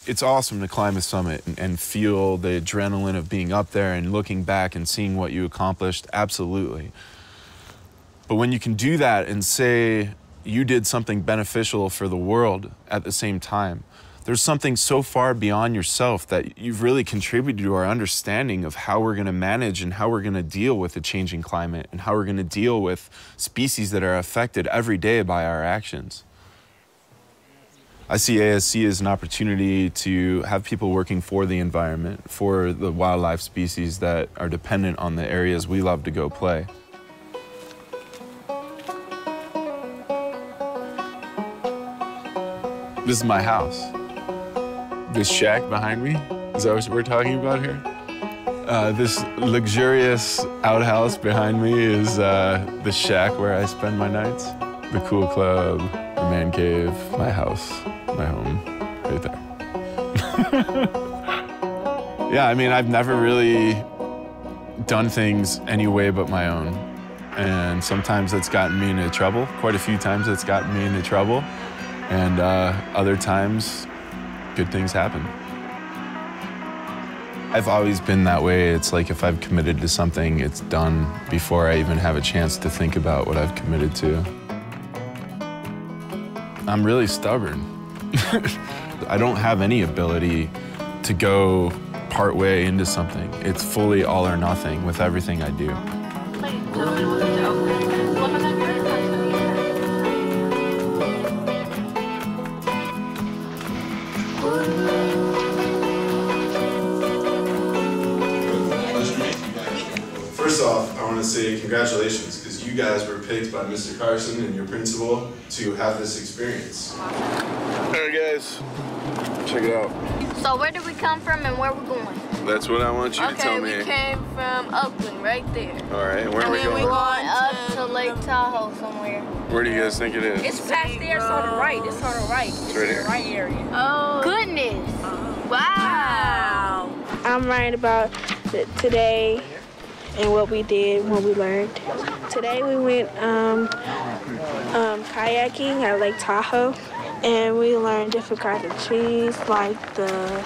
It's awesome to climb a summit and feel the adrenaline of being up there and looking back and seeing what you accomplished, absolutely. But when you can do that and say you did something beneficial for the world at the same time, there's something so far beyond yourself that you've really contributed to our understanding of how we're going to manage and how we're going to deal with a changing climate and how we're going to deal with species that are affected every day by our actions. I see ASC as an opportunity to have people working for the environment, for the wildlife species that are dependent on the areas we love to go play. This is my house. This shack behind me, is that what we're talking about here? This luxurious outhouse behind me is the shack where I spend my nights. The cool club, the man cave, my house, my home, right there. Yeah, I mean, I've never really done things any way but my own. And sometimes it's gotten me into trouble. Quite a few times it's gotten me into trouble. And other times, good things happen. I've always been that way. It's like if I've committed to something, it's done before I even have a chance to think about what I've committed to. I'm really stubborn. I don't have any ability to go part way into something. It's fully all or nothing with everything I do. First off, I want to say congratulations, because you guys were picked by Mr. Carson and your principal to have this experience. All right, guys, check it out. So where did we come from and where we're going? That's what I want you to tell me. Okay, we came from Oakland, right there. All right, and where are we going? We're going up to Lake Tahoe somewhere. Where do you guys think it is? It's past there, it's on the right. It's on the right. It's right here. The right area. Oh, goodness. Wow. I'm writing about today and what we did, what we learned. Today we went kayaking at Lake Tahoe, and we learned different kinds of trees, like the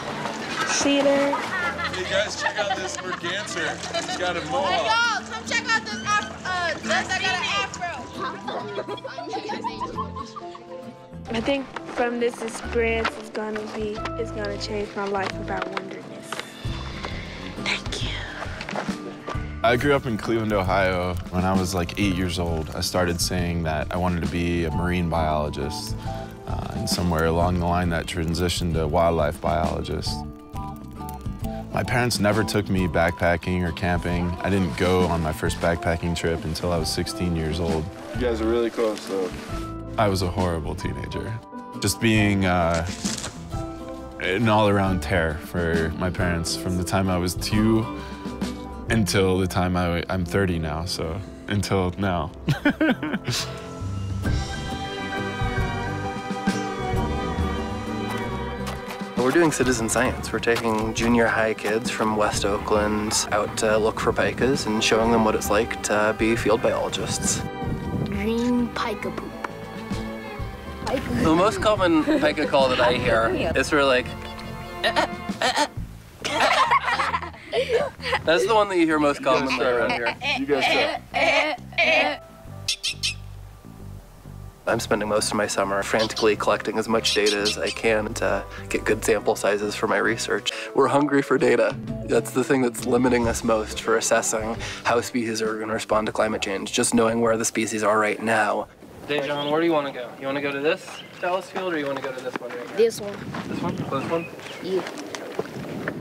cedar. Hey guys, check out this merganser. He's got a mohawk. Hey y'all, come check out this I think from this experience it's gonna change my life about wilderness. Thank you. I grew up in Cleveland, Ohio. When I was like 8 years old, I started saying that I wanted to be a marine biologist. And somewhere along the line that transitioned to wildlife biologist. My parents never took me backpacking or camping. I didn't go on my first backpacking trip until I was 16 years old. You guys are really close, though. I was a horrible teenager. Just being an all-around terror for my parents from the time I was 2 until the time I'm 30 now, so until now. We're doing citizen science. We're taking junior high kids from West Oakland out to look for pikas and showing them what it's like to be field biologists. Green pika poop. The most common pika call that I hear is sort of like, That's the one that you hear most commonly around here. You guys start. I'm spending most of my summer frantically collecting as much data as I can to get good sample sizes for my research. We're hungry for data. That's the thing that's limiting us most for assessing how species are going to respond to climate change, just knowing where the species are right now. Dejan, where do you want to go? You want to go to this Dallas field, or you want to go to this one right here? This one. This one? This one? Yeah.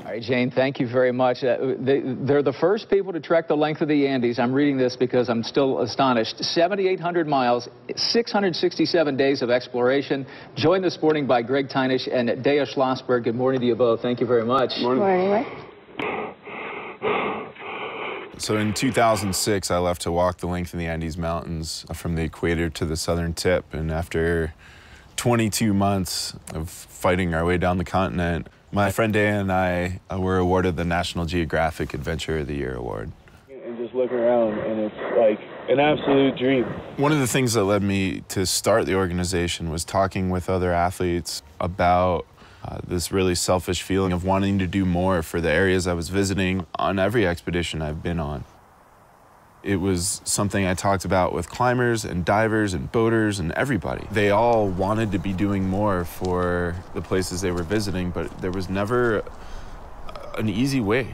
All right, Jane, thank you very much. They're the first people to trek the length of the Andes. I'm reading this because I'm still astonished. 7,800 miles, 667 days of exploration. Joined this morning by Gregg Treinish and Dea Schlossberg. Good morning to you both. Thank you very much. Good morning. So in 2006, I left to walk the length of the Andes Mountains from the equator to the southern tip. And after 22 months of fighting our way down the continent, my friend Dea and I were awarded the National Geographic Adventurer of the Year award. And just looking around, and it's like an absolute dream. One of the things that led me to start the organization was talking with other athletes about This really selfish feeling of wanting to do more for the areas I was visiting on every expedition I've been on. It was something I talked about with climbers and divers and boaters and everybody. They all wanted to be doing more for the places they were visiting, but there was never an easy way.